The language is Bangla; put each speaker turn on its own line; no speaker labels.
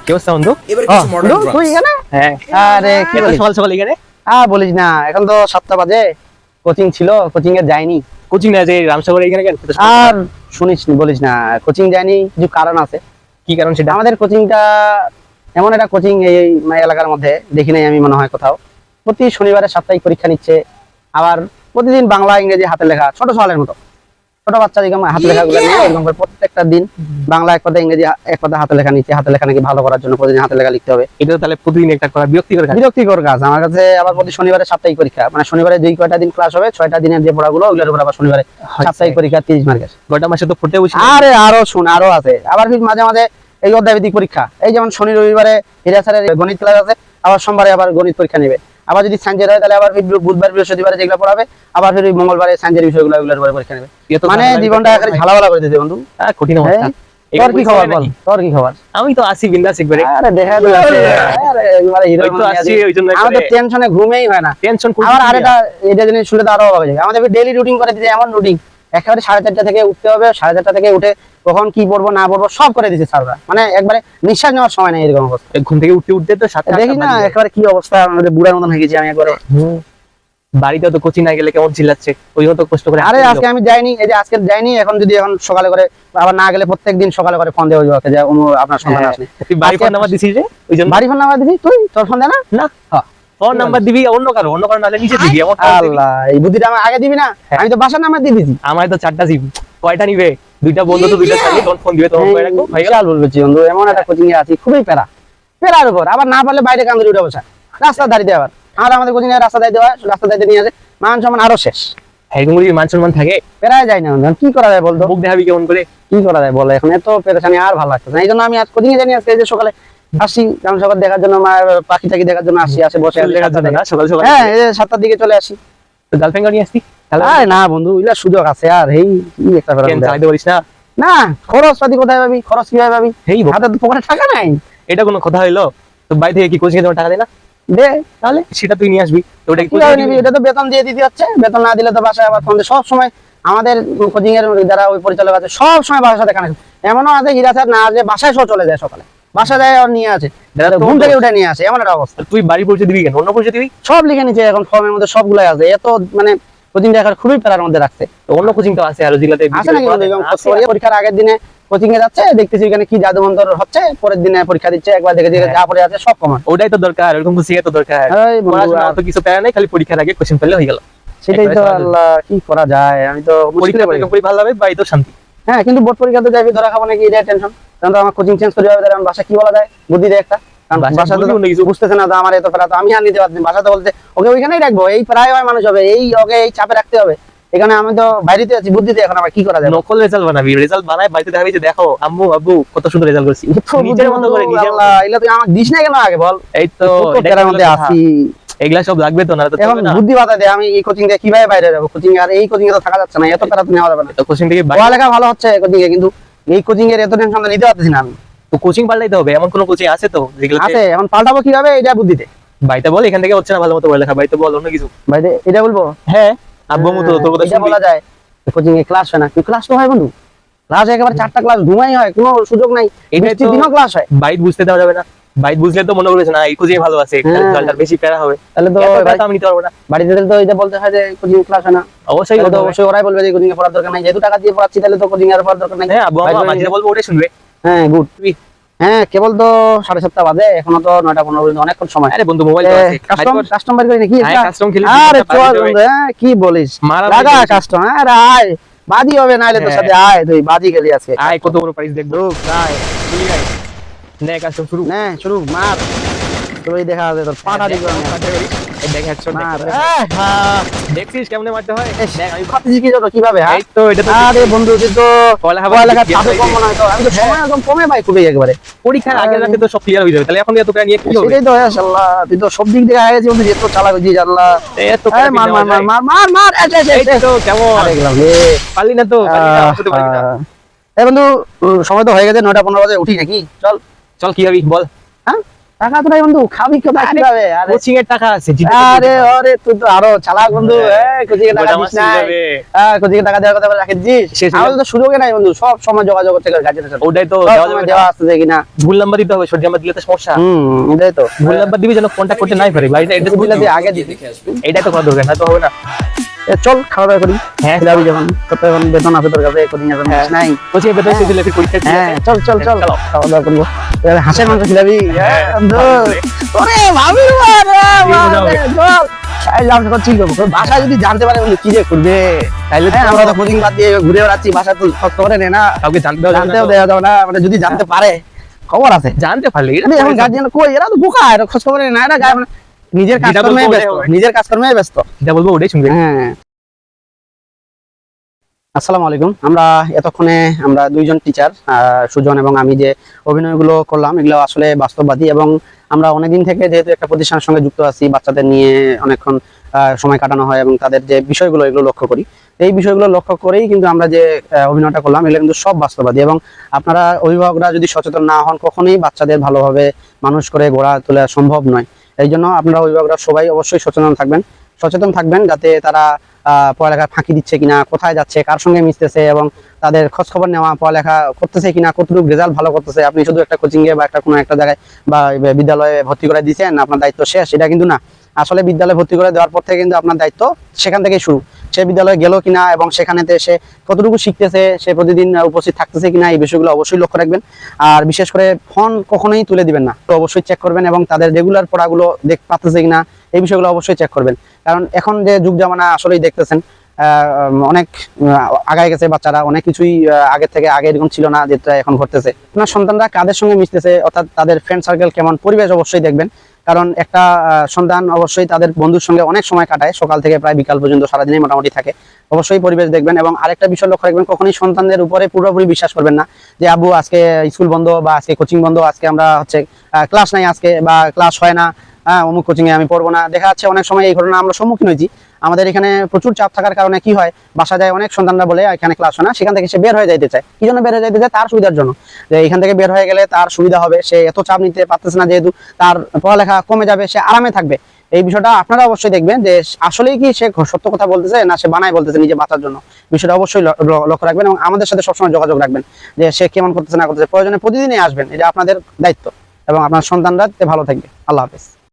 কি অবস্থা বন্ধু?
তুই এখানে?
হ্যাঁ।
আরে কি বলিস?
সকাল সকাল এখানে
বলিস না, এখন তো 7টা বাজে, কোচিং ছিল, কোচিং এ যাইনি।
কোচিং না যে রামসাগর এখানে কেন?
আর শুনিস নি, বলিস না, কোচিং যাইনি, কিছু কারণ আছে।
কি কারণ সেটা?
আমাদের কোচিংটা এমন একটা কোচিং, এই এলাকার মধ্যে দেখি নাই আমি মনে হয় কোথাও। প্রতি শনিবারে সাপ্তাহিক পরীক্ষা নিচ্ছে, আবার প্রতিদিন বাংলা ইংরেজি হাতে লেখা, ছোট সওয়ালের মতো, ছোট বাচ্চা যেরকম হাতে লেখা গুলো নিয়ে এরকম করে প্রত্যেকটা দিন বাংলা এক কথা, ইংরেজি এক কথা হাতে লেখা নিচ্ছে। হাতে লেখা নাকি ভালো করার জন্য প্রতিদিন হাতে লেখা লিখতে হবে।
এটা তাহলে প্রতিদিন একটা করা
বিরক্তিকর কাজ আমার কাছে। আবার প্রতি শনিবারে সাপ্তাহিক পরীক্ষা, মানে শনিবারে দুই কয়টা দিন ক্লাস হবে, 6টা দিনের যে পড়াগুলো ওগুলোর উপর আবার শনিবারে সাপ্তাহিক পরীক্ষা 30 মার্কের।
গোটা মাসে তো পড়তে বসে।
আরে আরো শুন, আরো আছে। আবার মাঝে মাঝে এই অধ্যায়ভিত্তিক পরীক্ষা, এই যেমন শনি রবিবারে হিরা স্যারের গণিত ক্লাস আছে, আবার সোমবারে আবার গণিত পরীক্ষা নেবে। আবার যদি সায়েন্সের হয় তাহলে আবার বুধবার বৃহস্পতিবারে যেগুলো পড়াবে, আবার ফির মঙ্গলবারে সায়েন্সের বিষয়গুলো ওগুলোর উপরে পরীক্ষা নেবে। মানে জীবনটা একেবারে ঝালাওয়ালা করে দিতে বন্ধু।
কঠিন অবস্থা।
তোর কি খবর বল? তোর কি খবর?
আমি তো আসি বিন্দাস একবারে।
আরে দেখা যাচ্ছে, আরে একবারে হিরো
তো আসি, ওইজন্য
আমাদের টেনশনে ঘুমেই হয় না।
টেনশন
আর আরেটা, এটা জিনিস শুনলে তো আরো অবাক হয়ে যাবে। আমাদের ডেইলি রুটিন করে দিতে, এমন রুটিন একেবারে 4:30 থেকে উঠতে হবে, 4:30 থেকে উঠে কখন কি পড়বো না পড়বো সব করে দিচ্ছে স্যাররা। মানে একবারে নিঃশ্বাস নেওয়ার সময় নেই, এরকম অবস্থা।
ঘুম থেকে উঠতে উঠতে তো 7টা
দেখি না একেবারে কি অবস্থা, আমাদের বুড়ার মতন হয়ে গেছি আমি একবারে।
বাড়িতে তো কোচিং না গেলে কেমন চিল্লাচ্ছে, ওই তো কষ্ট করে।
আরে আজকে আমি যাইনি, এই যে আজকে যাইনি, এখন যদি এখন সকালে করে আবার না গেলে প্রত্যেকদিন সকালে করে ফোন দেওয়া যাবে যে আপনার সন্তান আসেনি।
তুই বাড়ি ফোন নাম্বার দিছিস রে? ওইজন্য
বাড়ি ফোন নাম্বার দিবি তুই? তোর ফোন দে না?
না, ফোন নাম্বার দিবি অন্য কারো নাহলে নিচে দিবি।
আল্লাহ, এই বুদ্ধিটা আমার আগে দিবি না? আমি তো বাসার নাম্বার দিয়ে দিছি।
আমার তো 4টা সিম, কয়টা নিবে? দুইটা বন্ধু তো দুইটা সাথে তখন ফোন দিবে, তখন কই রাখবো ভাই।
বিশাল বলছি বন্ধু, এমন একটা কোচিং এ আছি, খুবই পেরার উপর। আবার না পারলে বাইরে কান্দুরি উঠে বসা, রাস্তার ধারে দেওয়ার। আমাদের কোচিং এ রাস্তা দাঁড়িয়ে দেওয়া, রাস্তা দাঁড়িয়ে নিয়ে আসে, মান সম্মান আরো শেষ।
এরকম যদি মান সম্মান থাকে,
পেরায় যায় না। কি করা যায় বলতো?
মুখ দেখাবি কেমন করে?
কি করা যায় বলে, এখন এত পেরেশানি আর ভালো লাগছে না। এই জন্য আমি আজ কোচিং এ জানি, আজকে এই যে সকালে আসি রামসাগর দেখার জন্য, পাখি টাকি দেখার জন্য আসি, আসে বসে
দেখার জন্য না, সকাল সকাল।
হ্যাঁ, এই যে 7টার দিকে চলে আসি।
তো গার্লফ্রেন্ড নিয়ে আসছি?
আরে না বন্ধু, ওইলা সুযোগ আছে আর এই কি একটা
কেন চাইতে পারিস না?
না, খরচ পাতি কোথায় পাবি? খরচ কিভাবে পাবি?
এই
হাতে তো পকেটে টাকা নাই।
এটা কোনো কথা হইলো? তো বাড়ি থেকে কি কোচিং এ তোমার টাকা দেয় না?
দে,
তাহলে সেটা তুই নিয়ে আসবি। তো ওটা
কিভাবে নিবি? এটা তো বেতন দিয়ে দিতে হচ্ছে, বেতন না দিলে তো বাসায় আবার ফোন দিয়ে সব সময়। আমাদের কোচিং এর যারা ওই পরিচালক আছে সব সময় বাসার সাথে কানেক্ট। এমনও আছে হিরা স্যার না আসলে বাসায় সব চলে যায়, সকালে বাসা যায় আর নিয়ে আসে, ঘুম থেকে উঠে নিয়ে আসে, এমন একটা অবস্থা।
তুই বাড়ি পৌঁছে দিবি কেন? অন্য পৌঁছে দিবি?
সব লিখে নিচ্ছে এখন, ফর্মের মধ্যে সবগুলাই আছে। এত মানে কোচিং টা এখন খুবই প্যারার মধ্যে রাখছে।
তো অন্য কোচিং তো আছে আরো জেলাতে।
আছে নাকি পরীক্ষার আগের দিনে কোচিং এ যাচ্ছে, দেখতেছি এখানে কি জাদু মন্তর হচ্ছে, পরের দিনে পরীক্ষা দিচ্ছে, একবার দেখে দেখে যা পড়ে আছে সব কমন।
ওটাই তো দরকার, এরকম কোচিং এ তো দরকার। তো কিছু প্যারা নাই, খালি পরীক্ষার আগে কোশ্চেন পেলে হয়ে গেল।
সেটাই তো, আল্লাহ কি করা যায়। আমি তো
পরীক্ষা করে ভালো হবে, বাড়ি তো শান্তি।
হ্যাঁ, কিন্তু বোর্ড পরীক্ষাতে যাবি ধরা খাবো নাকি, এটা টেনশন। কারণ তো আমার কোচিং চেঞ্জ করে যাবে, তাহলে বাসা কি বলা যায়, বুদ্ধি দেয় একটা। বাসা তো কিছু বুঝতেছে না, আমার এত প্যারা তো আমি আর নিতে পারছি। বাসা তো বলতে ওকে ওইখানেই রাখবো, এই প্রায় মানুষ হবে, এই ওকে এই চাপে রাখতে হবে। এখানে আমি তো বাইরেতে আছি, বুদ্ধিতে, এখন আমার কি করা যায়?
নকল রেজাল্ট বানাবি, রেজাল্ট বানায় বাড়িতে দেখাবি যে দেখো আম্মু আব্বু কত সুন্দর রেজাল্ট করছি। নিজের মতো করে নিজের মতো।
এগুলা তুই আমাকে দিস না কেন আগে বল?
এই তো
এটার মধ্যে আছি,
এগুলা সব লাগবে তো, না তো
এখন বুদ্ধি বাতা দে। আমি এই কোচিং থেকে কিভাবে বাইরে যাবো? কোচিং আর এই কোচিং এ তো থাকা যাচ্ছে না, এত প্যারা তো নেওয়া যাবে না।
তো কোচিং থেকে
পড়ালেখা ভালো হচ্ছে কোচিং এ, কিন্তু এই কোচিং এর এত টেনশন নিতে পারতেছি না আমি।
তো কোচিং পাল্টাইতে হবে, এমন কোন কোচিং আছে তো যেগুলো
আছে? এখন পাল্টাবো কিভাবে এটা বুদ্ধিতে।
বাড়িতে বল এখান থেকে হচ্ছে না ভালো মতো পড়ালেখা, বাড়িতে বল অন্য কিছু।
বাইরে এটা বলবো?
হ্যাঁ, আব্বু মতো তোর কথা
এটা বলা যায়। কোচিং এ ক্লাস হয় না, ক্লাস তো হয় বন্ধু, ক্লাস একেবারে 4টা ক্লাস ঘুমাই হয়, কোনো সুযোগ নাই।
এটাই তো
দিনও ক্লাস হয়।
বাইরে বুঝতে দেওয়া যাবে না, বাইরে বুঝলে তো মনে করবে না এই কোচিং ভালো আছে, রেজাল্ট বেশি প্যারা হবে।
তাহলে তো
আমি নিতে পারবো না।
বাড়িতে তো এটা বলতে হয় যে কোচিং ক্লাস হয় না।
অবশ্যই
তো অবশ্যই ওরাই বলবে যে কোচিং এ পড়ার দরকার নাই, যেহেতু টাকা দিয়ে পড়াচ্ছি তাহলে তো কোচিং এর পড়ার দরকার নাই।
হ্যাঁ, আব্বু আম্মা যেটা বলবো ওটাই শুনবে।
হ্যাঁ, গুড। হ্যাঁ, কেবল তো 7:30 বাজে, এখনো তো 9:15 পর্যন্ত অনেকক্ষণ সময়।
আরে বন্ধু মোবাইল তো আছে,
কাস্টম বাড়ি করি নাকি?
হ্যাঁ, কাস্টম খেলি।
আরে চল বন্ধু, হ্যাঁ কি বলিস, লাগা কাস্টম। আরে আয়, বাজি হবে নাইলে তোর সাথে, আয় তুই বাজি খেলি আজকে।
আয়, কত বড় প্রাইস দেখবো।
আয়
নে কাস্টম শুরু।
নে শুরু, মার। তুই দেখা যাবে তোর পাটা দিবি আমি।
এই দেখ হেডশট
মার।
দেখছিস কেমনে মারতে হয়? দেখ আমি
ভাবতেছি কি জানো কিভাবে? হ্যাঁ
এই তো এটা তো।
আরে বন্ধু তুই তো পড়ালেখা চাপে কম মনে হয় তো। আমি তো
হ্যাঁ।
সময় একদম কমে পাই খুবই একেবারে।
পরীক্ষার আগে রাতে তো সব ক্লিয়ার হয়ে যাবে, তাহলে এখন এত প্যারা নিয়ে কি হবে?
সেটাই তো, আল্লাহ তুই তো সব দিক থেকে আগে গেছিস বন্ধু, এত চালাক হয়েছিস আল্লাহ।
এত
আরে মার মার মার মার মার মার।
এই তো কেমন
আরে গেলাম রে,
পারলি না তো, পারলি না, শুধু পারলি না।
এই বন্ধু সময় তো হয়ে গেছে, 9:15 বাজে উঠি নাকি? চল
চল কি হবি বল।
হ্যাঁ টাকা তো নাই বন্ধু, খাবি কোথায় কিভাবে? আরে
কোচিং এর টাকা আছে
আরে আরে তুই তো আরো চালাক বন্ধু, কোচিং এর টাকা দিস নাই, কোচিং এর টাকা দেওয়ার কথা বলে রাখিস। আমাদের তো সুযোগই নাই বন্ধু, সব সময় যোগাযোগ করতে গার্জেনের সাথে।
ওটাই তো
দেওয়া আসছে কিনা,
ভুল নাম্বার দিতে হবে, সঠিক নাম্বার দিলে তো সমস্যা।
এটাই তো
ভুল নাম্বার দিবি যেন কন্টাক্ট করতে নাই পারে ভাই, এটা
দিলে তুই আগে দিবি।
এইটাই তো করা দরকার, না তো হবে না।
চল খাওয়া দাওয়া করি।
হ্যাঁ
যাবি যখন, কত এখন বেতন আছে তোর কাছে, কোচিং এর বেতন নাই।
কোচিং এর বেতন দিলে পরীক্ষা দিতে
হ্যাঁ চল চল চল
চলো।
খাওয়া দাওয়া করবো। হাঁসের মাংস খিলাবি? ওরে ভাবি বাসা যদি জানতে পারে বন্ধু কি যে করবে,
তাইলে তো
আমরা তো কোচিং বাদ দিয়ে ঘুরে বেড়াচ্ছি, বাসা তো খবর করে নেয় না,
কাউকে জানতেও
জানতেও দেওয়া যাবে না। মানে যদি জানতে পারে, খবর আছে,
জানতে পারলে
এখন গার্জিয়ান কই, এরা তো বোকা, এরা খোঁজ খবর নেয় না, নিজের কাজকর্মে ব্যস্ত, নিজের কাজকর্মে ব্যস্ত।
যেটা বলবো ওটাই শুনবে।
হ্যাঁ। আসসালামু আলাইকুম। এতক্ষণে আমরা দুইজন টিচার, সুজন এবং আমি, যে অভিনয়গুলো করলাম এগুলো আসলে বাস্তববাদী, এবং আমরা অনেকদিন থেকে যেহেতু একটা প্রতিষ্ঠানের সঙ্গে যুক্ত আছি, বাচ্চাদের নিয়ে অনেকক্ষণ সময় কাটানো হয় এবং তাদের যে বিষয়গুলো এগুলো লক্ষ্য করি, এই বিষয়গুলো লক্ষ্য করেই কিন্তু আমরা যে অভিনয়টা করলাম এগুলো কিন্তু সব বাস্তববাদী। এবং আপনারা অভিভাবকরা যদি সচেতন না হন, কখনোই বাচ্চাদের ভালোভাবে মানুষ করে গড়া তোলা সম্ভব নয়। এই জন্য আপনারা অভিভাবকরা সবাই অবশ্যই সচেতন থাকবেন যাতে তারা পড়ালেখা ফাঁকি দিচ্ছে কিনা, কোথায় যাচ্ছে, কার সঙ্গে মিশতেছে, এবং তাদের খোঁজ খবর নেওয়া, পড়ালেখা করতেছে কিনা, কতটুকু রেজাল্ট ভালো করতেছে। আপনি শুধু একটা কোচিং এ বা একটা কোনো একটা জায়গায় বা বিদ্যালয়ে ভর্তি করে দিয়েছেন, আপনার দায়িত্ব শেষ, এটা কিন্তু না। আসলে বিদ্যালয়ে ভর্তি করে দেওয়ার পর থেকে কিন্তু আপনার দায়িত্ব সেখান থেকেই শুরু। সে বিদ্যালয়ে গেল কিনা এবং সেখানেতে সে কতটুকু শিখতেছে, সে প্রতিদিন উপস্থিত থাকতেছে কিনা, এই বিষয়গুলো অবশ্যই লক্ষ্য রাখবেন। আর বিশেষ করে ফোন কখনোই তুলে দিবেন না, তো অবশ্যই চেক করবেন, এবং তাদের রেগুলার পড়াগুলো পাচ্ছে কিনা এই বিষয়গুলো অবশ্যই চেক করবেন। কারণ এখন যে যুগ জামানা আসলেই দেখতেছেন অনেক আগায় গেছে, বাচ্চারা অনেক কিছুই আগের থেকে আগে এরকম ছিল না যেটা এখন ঘটতেছে। আপনার সন্তানরা কাদের সঙ্গে মিশতেছে, অর্থাৎ তাদের ফ্রেন্ড সার্কেল কেমন, পরিবেশ অবশ্যই দেখবেন। কারণ একটা সন্তান অবশ্যই তাদের বন্ধুর সঙ্গে অনেক সময় কাটায়, সকাল থেকে প্রায় বিকাল পর্যন্ত সারাদিনই মোটামুটি থাকে। অবশ্যই পরিবেশ দেখবেন, এবং আরেকটা বিষয় লক্ষ্য রাখবেন, কখনোই সন্তানদের উপরে পুরোপুরি বিশ্বাস করবেন না যে আব্বু আজকে স্কুল বন্ধ, বা আজকে কোচিং বন্ধ, আজকে আমরা ক্লাস নাই আজকে, বা ক্লাস হয় না, অমুক কোচিং এ আমি পড়বো না। দেখা যাচ্ছে অনেক সময় এই ঘটনা আমরা সম্মুখীন হয়েছি। আমাদের এখানে প্রচুর চাপ থাকার কারণে কি হয়, বাসা যায় অনেক সন্তানরা বলে এখানে ক্লাস হয় না, সেখান থেকে সে বের হয়ে যাইতে চায়। কি জন্য বের হয়ে যাইতে চায়? তার সুবিধার জন্য, যে এখান থেকে বের হয়ে গেলে তার সুবিধা হবে, সে এত চাপ নিতে পারতেছে না, যেহেতু তার পড়ালেখা কমে যাবে, সে আরামে থাকবে। এই বিষয়টা আপনারা অবশ্যই দেখবেন যে আসলেই কি সে সত্য কথা বলতেছে না সে বানায় বলতেছে নিজে বাঁচার জন্য। বিষয়টা অবশ্যই লক্ষ্য রাখবেন, এবং আমাদের সাথে সবসময় যোগাযোগ রাখবেন যে সে কেমন করতেছে না করতেছে। প্রয়োজনে প্রতিদিনই আসবেন, এটা আপনাদের দায়িত্ব, এবং আপনার সন্তানরা ভালো থাকবে। আল্লাহ হাফেজ।